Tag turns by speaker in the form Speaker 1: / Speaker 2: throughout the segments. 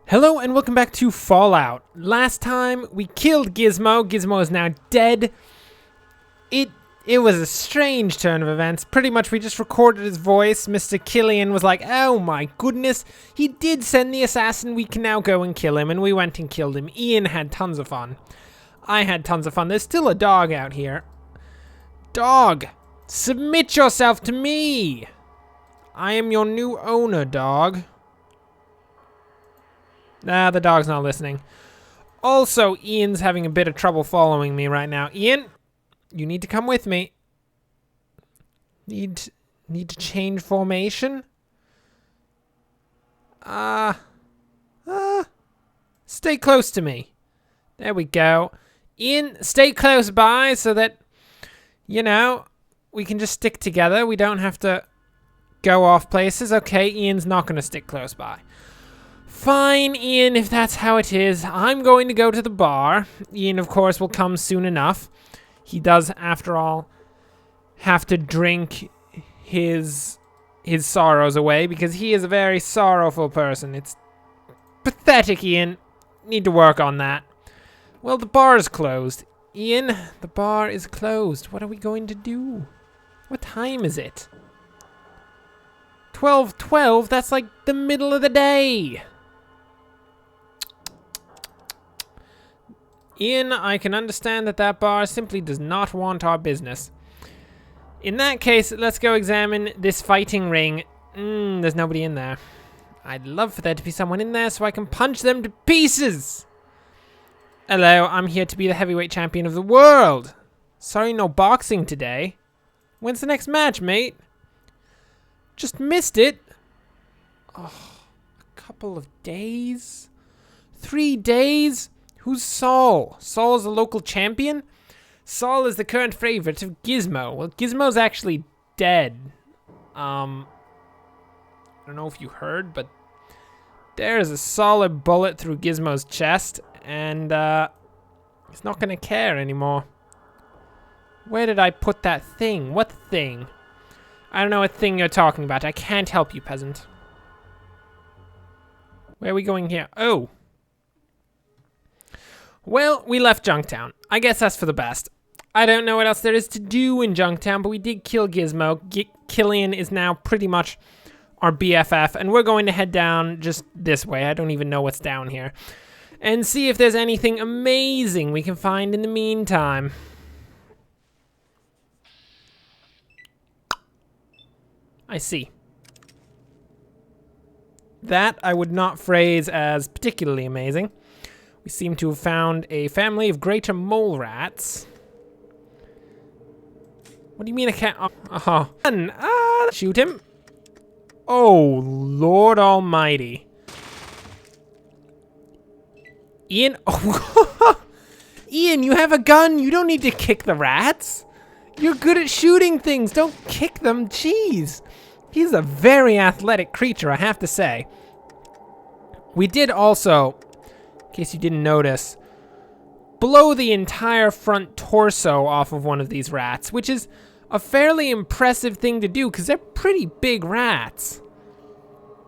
Speaker 1: Hello and welcome back to Fallout. Last time we killed Gizmo. Gizmo is now dead. It was a strange turn of events. Pretty much we just recorded his voice. Mr. Killian was like, oh my goodness, he did send the assassin. We can now go and kill him. And we went and killed him. Ian had tons of fun. I had tons of fun. There's still a dog out here. Dog, submit yourself to me. I am your new owner, dog. Nah, the dog's not listening. Also, Ian's having a bit of trouble following me right now. Ian, you need to come with me. Need to change formation? Stay close to me. There we go. Ian, stay close by so that, you know, we can just stick together. We don't have to go off places. Okay, Ian's not going to stick close by. Fine, Ian, if that's how it is. I'm going to go to the bar. Ian, of course, will come soon enough. He does, after all, have to drink his sorrows away because he is a very sorrowful person. It's pathetic, Ian. Need to work on that. Well, the bar is closed. Ian, the bar is closed. What are we going to do? What time is it? 12:12? That's like the middle of the day. Ian, I can understand that bar simply does not want our business. In that case, let's go examine this fighting ring. There's nobody in there. I'd love for there to be someone in there so I can punch them to pieces. Hello, I'm here to be the heavyweight champion of the world. Sorry, no boxing today. When's the next match, mate? Just missed it. Oh, a couple of days? 3 days? Who's Saul? Saul's the local champion? Saul is the current favorite of Gizmo. Well, Gizmo's actually dead. I don't know if you heard, but there's a solid bullet through Gizmo's chest, and he's not gonna care anymore. Where did I put that thing? What thing? I don't know what thing you're talking about. I can't help you, peasant. Where are we going here? Oh. Well, we left Junktown. I guess that's for the best. I don't know what else there is to do in Junktown, but we did kill Gizmo. Killian is now pretty much our BFF, and we're going to head down just this way. I don't even know what's down here. And see if there's anything amazing we can find in the meantime. I see. That I would not phrase as particularly amazing. We seem to have found a family of greater mole rats. What do you mean I can't? Shoot him. Oh, Lord Almighty. Ian, oh, Ian, you have a gun. You don't need to kick the rats. You're good at shooting things. Don't kick them. Jeez. He's a very athletic creature, I have to say. We did also, in case you didn't notice, blow the entire front torso off of one of these rats, which is a fairly impressive thing to do because they're pretty big rats.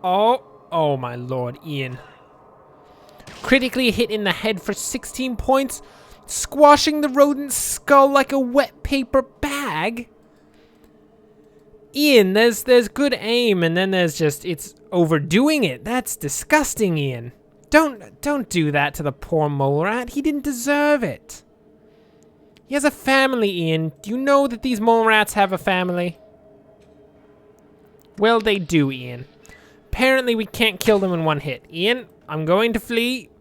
Speaker 1: Oh my lord, Ian. Critically hit in the head for 16 points, squashing the rodent's skull like a wet paper bag. Ian, there's good aim, and then there's just, it's overdoing it. That's disgusting, Ian. Don't do that to the poor mole rat. He didn't deserve it. He has a family, Ian. Do you know that these mole rats have a family? Well, they do, Ian. Apparently, we can't kill them in one hit. Ian, I'm going to flee.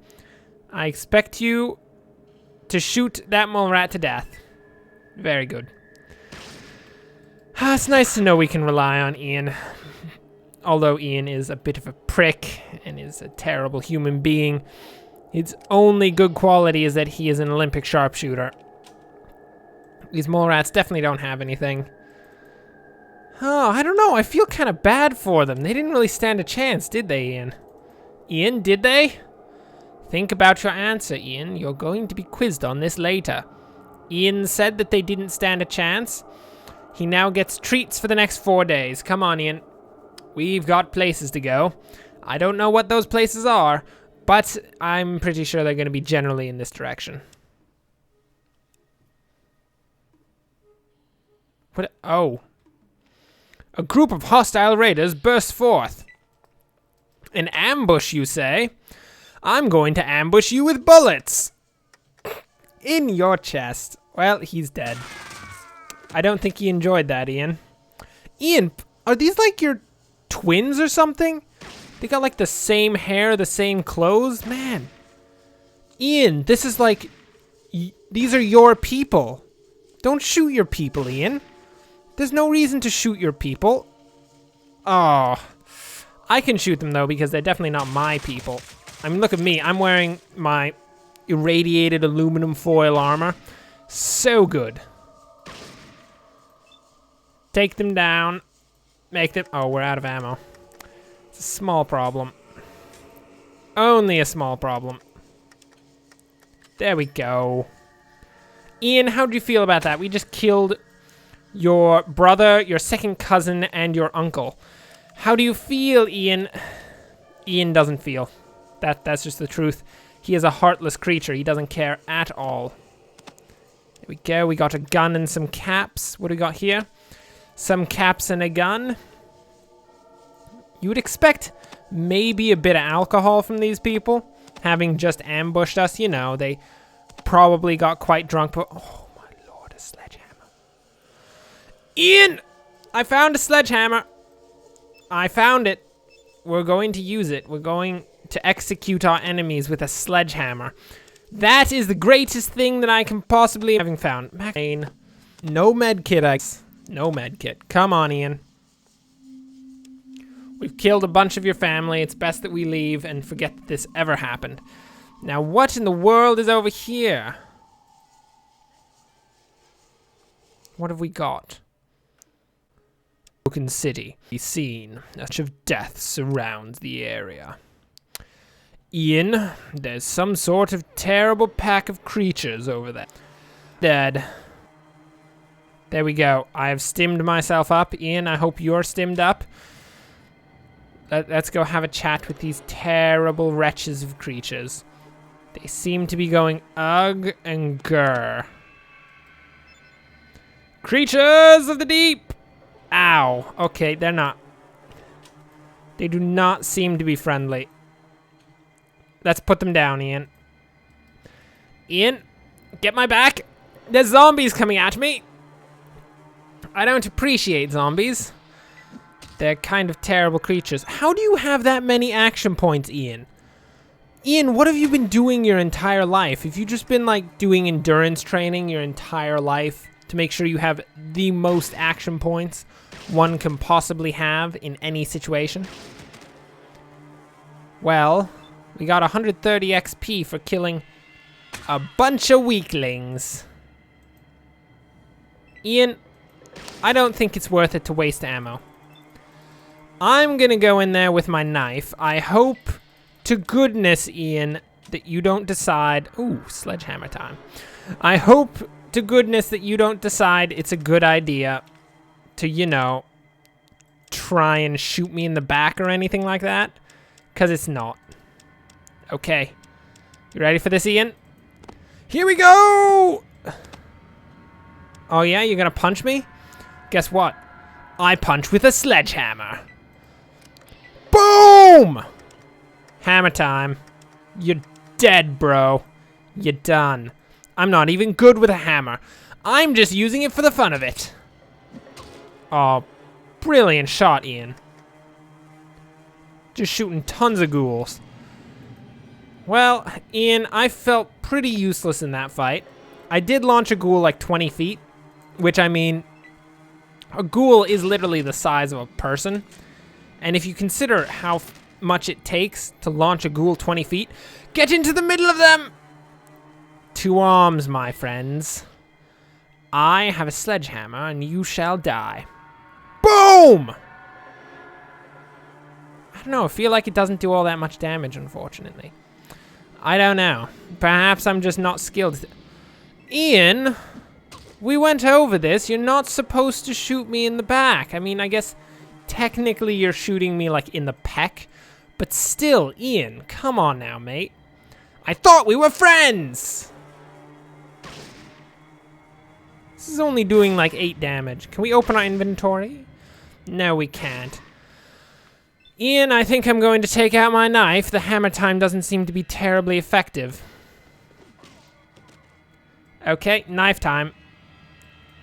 Speaker 1: I expect you to shoot that mole rat to death. Very good. It's nice to know we can rely on Ian. Although Ian is a bit of a prick and is a terrible human being, his only good quality is that he is an Olympic sharpshooter. These mole rats definitely don't have anything. Oh, I don't know. I feel kind of bad for them. They didn't really stand a chance, did they, Ian? Ian, did they? Think about your answer, Ian. You're going to be quizzed on this later. Ian said that they didn't stand a chance. He now gets treats for the next 4 days. Come on, Ian. We've got places to go. I don't know what those places are, But I'm pretty sure they're going to be generally in this direction. What? Oh. A group of hostile raiders burst forth. An ambush, you say? I'm going to ambush you with bullets. In your chest. Well, he's dead. I don't think he enjoyed that, Ian. Ian, are these like your twins or something? They got like the same hair, the same clothes? Man. Ian, this is like... these are your people. Don't shoot your people, Ian. There's no reason to shoot your people. Oh. I can shoot them, though, because they're definitely not my people. I mean, look at me. I'm wearing my irradiated aluminum foil armor. So good. Take them down. Make them... oh, we're out of ammo. It's a small problem. Only a small problem. There we go. Ian, how do you feel about that? We just killed your brother, your second cousin, and your uncle. How do you feel, Ian? Ian doesn't feel. That's just the truth. He is a heartless creature. He doesn't care at all. There we go. We got a gun and some caps. What do we got here? Some caps and a gun. You would expect maybe a bit of alcohol from these people, having just ambushed us. You know, they probably got quite drunk. But oh my lord, a sledgehammer. Ian! I found a sledgehammer. I found it. We're going to use it. We're going to execute our enemies with a sledgehammer. That is the greatest thing that I can possibly having found. Macaine. No med kit, no med kit. Come on, Ian. We've killed a bunch of your family. It's best that we leave and forget that this ever happened. Now, what in the world is over here? What have we got? Broken city. Be seen. Much of death surrounds the area. Ian, there's some sort of terrible pack of creatures over there. Dead. There we go. I have stimmed myself up. Ian, I hope you're stimmed up. Let's go have a chat with these terrible wretches of creatures. They seem to be going ugh and grr. Creatures of the deep! Ow. Okay, they're not. They do not seem to be friendly. Let's put them down, Ian. Ian, get my back. There's zombies coming at me. I don't appreciate zombies. They're kind of terrible creatures. How do you have that many action points, Ian? Ian, what have you been doing your entire life? Have you just been like doing endurance training your entire life to make sure you have the most action points one can possibly have in any situation? Well, we got 130 XP for killing a bunch of weaklings. Ian, I don't think it's worth it to waste ammo. I'm gonna go in there with my knife. I hope to goodness, Ian, that you don't decide... ooh, sledgehammer time. I hope to goodness that you don't decide it's a good idea to, you know, try and shoot me in the back or anything like that. Because it's not. Okay. You ready for this, Ian? Here we go! Oh yeah, you're gonna punch me? Guess what? I punch with a sledgehammer. Boom! Hammer time. You're dead, bro. You're done. I'm not even good with a hammer. I'm just using it for the fun of it. Oh, brilliant shot, Ian. Just shooting tons of ghouls. Well, Ian, I felt pretty useless in that fight. I did launch a ghoul like 20 feet, which I mean, a ghoul is literally the size of a person. And if you consider how much it takes to launch a ghoul 20 feet, get into the middle of them! 2 arms, my friends. I have a sledgehammer and you shall die. Boom! I don't know, I feel like it doesn't do all that much damage, unfortunately. I don't know. Perhaps I'm just not skilled. Ian, we went over this. You're not supposed to shoot me in the back. I mean, I guess technically you're shooting me like in the pec, But still, Ian, come on now, mate. I thought we were friends! This is only doing like 8 damage. Can we open our inventory? No, we can't. Ian, I think I'm going to take out my knife. The hammer time doesn't seem to be terribly effective. Okay, knife time.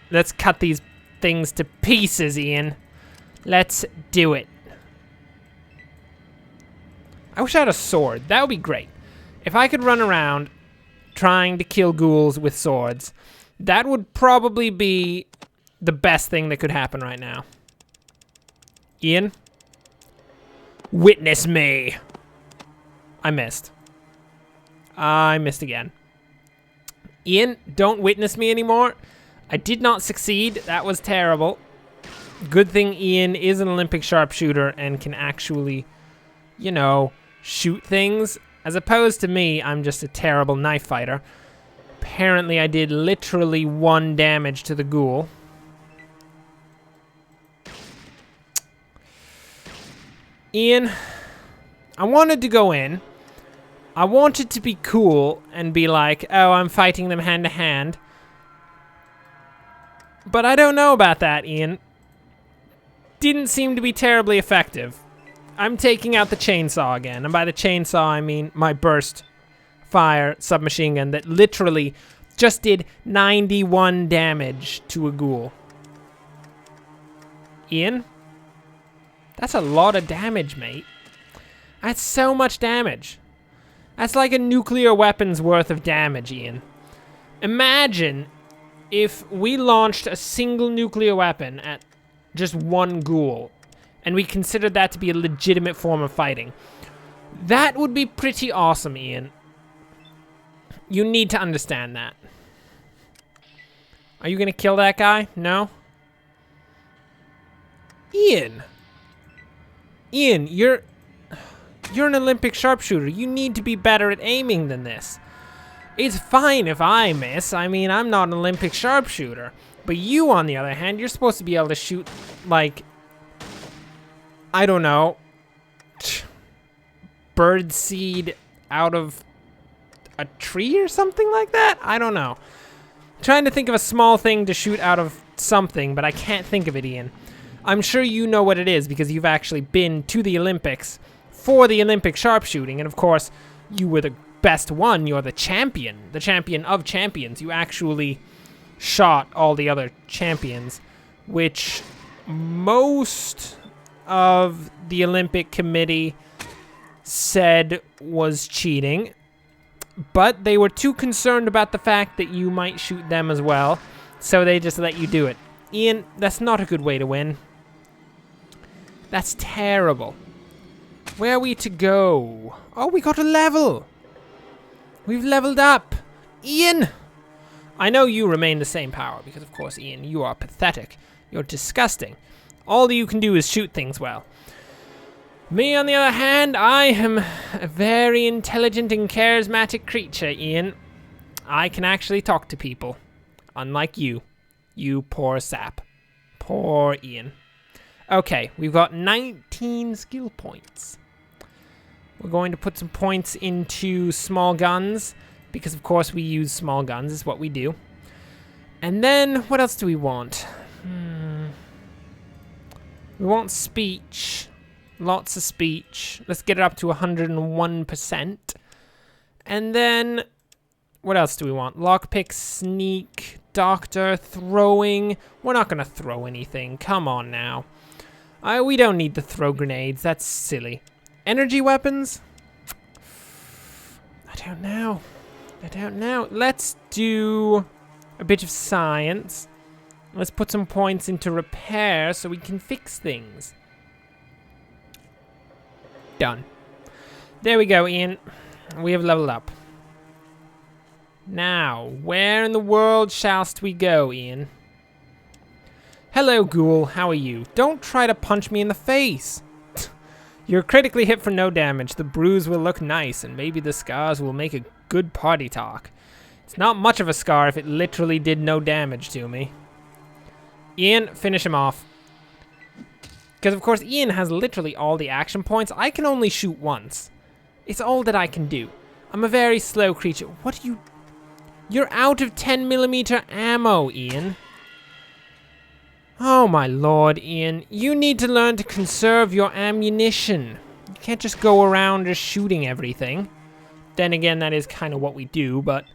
Speaker 1: Let's cut these things to pieces, Ian. Let's do it. I wish I had a sword. That would be great. If I could run around trying to kill ghouls with swords, that would probably be the best thing that could happen right now. Ian? Witness me. I missed. I missed again. Ian, don't witness me anymore. I did not succeed. That was terrible. Good thing Ian is an Olympic sharpshooter and can actually, you know, shoot things. As opposed to me, I'm just a terrible knife fighter. Apparently, I did literally 1 damage to the ghoul. Ian, I wanted to go in. I wanted to be cool and be like, oh, I'm fighting them hand to hand. But I don't know about that, Ian. Didn't seem to be terribly effective. I'm taking out the chainsaw again. And by the chainsaw, I mean my burst fire submachine gun that literally just did 91 damage to a ghoul. Ian? That's a lot of damage, mate. That's so much damage. That's like a nuclear weapon's worth of damage, Ian. Imagine if we launched a single nuclear weapon at just 1 ghoul, and we considered that to be a legitimate form of fighting. That would be pretty awesome, Ian. You need to understand that. Are you gonna kill that guy? No? Ian! Ian, you're an Olympic sharpshooter. You need to be better at aiming than this. It's fine if I miss. I mean, I'm not an Olympic sharpshooter. But you, on the other hand, you're supposed to be able to shoot, like, I don't know, bird seed out of a tree or something like that? I don't know. I'm trying to think of a small thing to shoot out of something, but I can't think of it, Ian. I'm sure you know what it is because you've actually been to the Olympics for the Olympic sharpshooting, and of course, you were the best one. You're the champion of champions. You actually shot all the other champions, which most of the Olympic committee said was cheating, but they were too concerned about the fact that you might shoot them as well, so they just let you do it. Ian, that's not a good way to win. That's terrible. Where are we to go? Oh, we got a level. We've leveled up. Ian! I know you remain the same power, because of course, Ian, you are pathetic. You're disgusting. All that you can do is shoot things well. Me, on the other hand, I am a very intelligent and charismatic creature, Ian. I can actually talk to people. Unlike you. You poor sap. Poor Ian. Okay, we've got 19 skill points. We're going to put some points into small guns, because of course we use small guns, is what we do. And then, what else do we want? We want speech. Lots of speech. Let's get it up to 101%. And then, what else do we want? Lockpick, sneak, doctor, throwing. We're not going to throw anything. Come on now. We don't need to throw grenades. That's silly. Energy weapons? I don't know. I don't know. Let's do a bit of science. Let's put some points into repair so we can fix things. Done. There we go, Ian. We have leveled up. Now, where in the world shallst we go, Ian? Hello, ghoul. How are you? Don't try to punch me in the face. You're critically hit for no damage. The bruise will look nice, and maybe the scars will make a good party talk. It's not much of a scar if it literally did no damage to me. Ian, finish him off. Because, of course, Ian has literally all the action points. I can only shoot once. It's all that I can do. I'm a very slow creature. What are you... You're out of 10mm ammo, Ian. Oh, my lord, Ian. You need to learn to conserve your ammunition. You can't just go around just shooting everything. Then again, that is kind of what we do, but...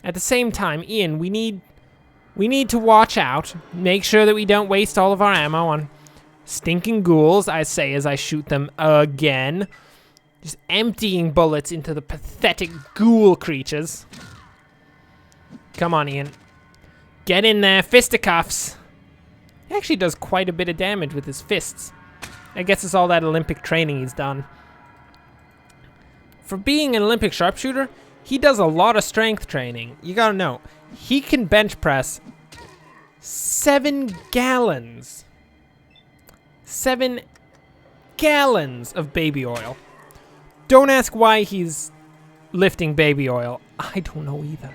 Speaker 1: At the same time, Ian, we need to watch out. Make sure that we don't waste all of our ammo on... stinking ghouls, I say as I shoot them again. Just emptying bullets into the pathetic ghoul creatures. Come on, Ian. Get in there, fisticuffs. He actually does quite a bit of damage with his fists. I guess it's all that Olympic training he's done. For being an Olympic sharpshooter, he does a lot of strength training. You gotta know, he can bench press 7 gallons. 7 gallons of baby oil. Don't ask why he's lifting baby oil. I don't know either.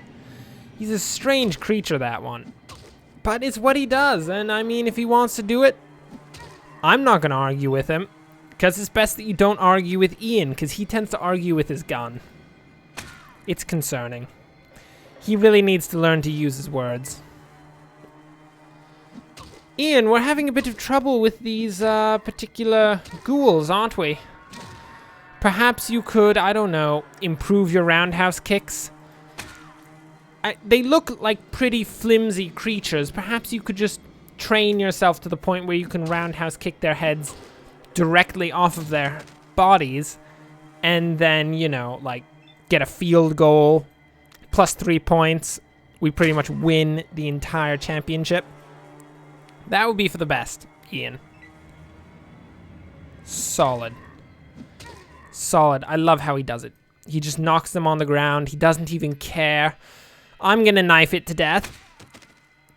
Speaker 1: He's a strange creature, that one. But it's what he does, and I mean, if he wants to do it, I'm not going to argue with him. Because it's best that you don't argue with Ian, because he tends to argue with his gun. It's concerning. He really needs to learn to use his words. Ian, we're having a bit of trouble with these particular ghouls, aren't we? Perhaps you could, I don't know, improve your roundhouse kicks? They look like pretty flimsy creatures. Perhaps you could just train yourself to the point where you can roundhouse kick their heads directly off of their bodies, and then, you know, like, get a field goal, plus 3 points. We pretty much win the entire championship. That would be for the best, Ian. Solid. Solid. I love how he does it. He just knocks them on the ground. He doesn't even care. I'm gonna knife it to death.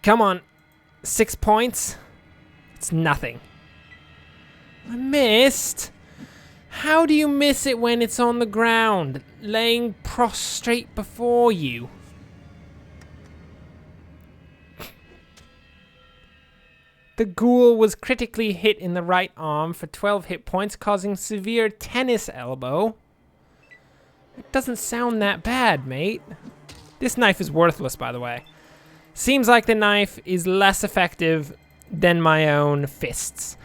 Speaker 1: Come on. 6 points. It's nothing. I missed. How do you miss it when it's on the ground, laying prostrate before you? The ghoul was critically hit in the right arm for 12 hit points, causing severe tennis elbow. It doesn't sound that bad, mate. This knife is worthless, by the way. Seems like the knife is less effective than my own fists.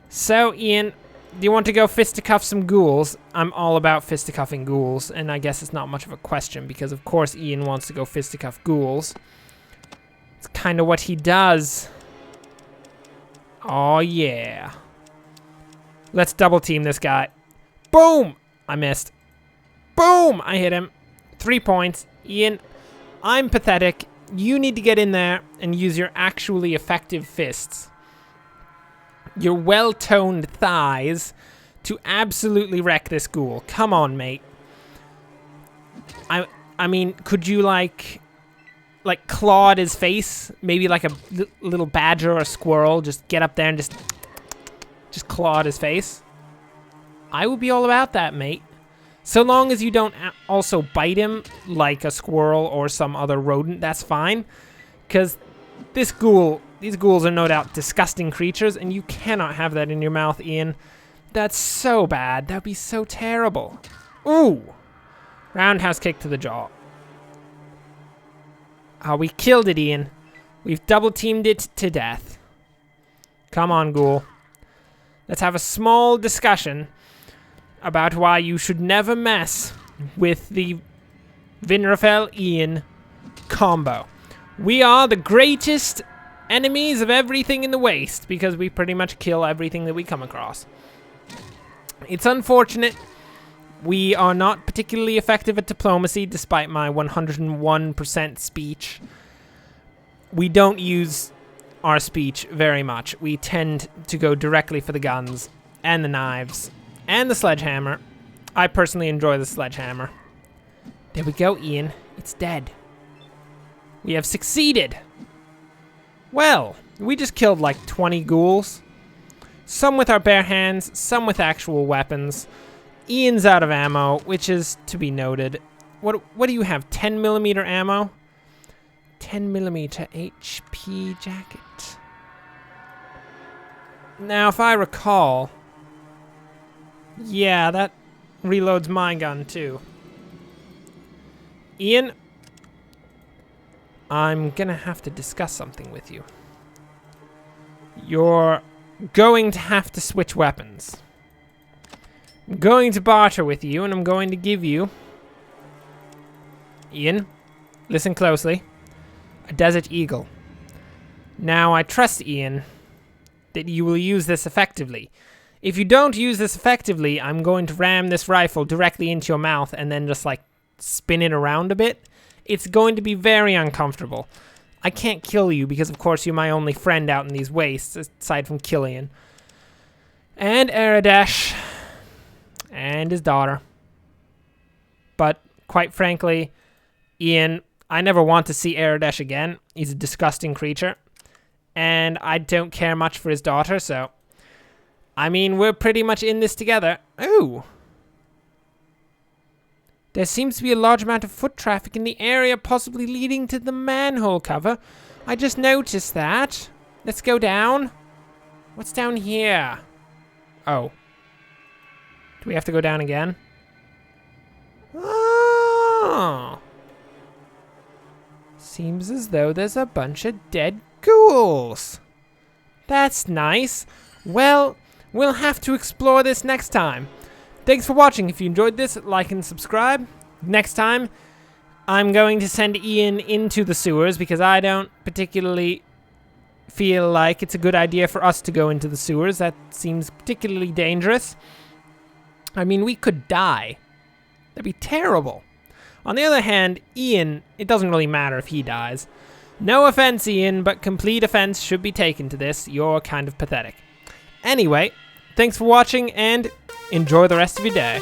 Speaker 1: So, Ian, do you want to go fisticuff some ghouls? I'm all about fisticuffing ghouls, and I guess it's not much of a question, because of course Ian wants to go fisticuff ghouls. It's kind of what he does. Oh, yeah. Let's double team this guy. Boom! I missed. Boom! I hit him. 3 points. Ian, I'm pathetic. You need to get in there and use your actually effective fists. Your well-toned thighs to absolutely wreck this ghoul. Come on, mate. I mean, could you, like claw at his face? Maybe like a little badger or a squirrel. Just get up there and just claw at his face. I would be all about that, mate. So long as you don't also bite him like a squirrel or some other rodent, that's fine. Because these ghouls are no doubt disgusting creatures, and you cannot have that in your mouth, Ian. That's so bad. That'd be so terrible. Ooh! Roundhouse kick to the jaw. Oh, we killed it, Ian. We've double teamed it to death. Come on, ghoul. Let's have a small discussion about why you should never mess with the Vinrafel Ian combo. We are the greatest enemies of everything in the waste because we pretty much kill everything that we come across. It's unfortunate. We are not particularly effective at diplomacy despite my 101% speech. We don't use our speech very much. We tend to go directly for the guns and the knives and the sledgehammer. I personally enjoy the sledgehammer. There we go, Ian. It's dead. We have succeeded. Well, we just killed like 20 ghouls. Some with our bare hands, some with actual weapons. Ian's out of ammo, which is to be noted. What do you have? 10mm ammo? 10mm HP jacket. Now, if I recall... Yeah, that reloads my gun, too. Ian, I'm gonna have to discuss something with you. You're going to have to switch weapons. I'm going to barter with you, and I'm going to give you... Ian, listen closely. A Desert Eagle. Now, I trust, Ian, that you will use this effectively. If you don't use this effectively, I'm going to ram this rifle directly into your mouth and then just, like, spin it around a bit. It's going to be very uncomfortable. I can't kill you because, of course, you're my only friend out in these wastes, aside from Killian. And Aradesh. And his daughter. But, quite frankly, Ian, I never want to see Aradesh again. He's a disgusting creature. And I don't care much for his daughter, so... I mean, we're pretty much in this together. Ooh. There seems to be a large amount of foot traffic in the area, possibly leading to the manhole cover. I just noticed that. Let's go down. What's down here? Oh. Do we have to go down again? Oh. Seems as though there's a bunch of dead ghouls. That's nice. Well... we'll have to explore this next time. Thanks for watching. If you enjoyed this, like and subscribe. Next time, I'm going to send Ian into the sewers because I don't particularly feel like it's a good idea for us to go into the sewers. That seems particularly dangerous. I mean, we could die. That'd be terrible. On the other hand, Ian, it doesn't really matter if he dies. No offense, Ian, but complete offense should be taken to this. You're kind of pathetic. Anyway, thanks for watching and enjoy the rest of your day.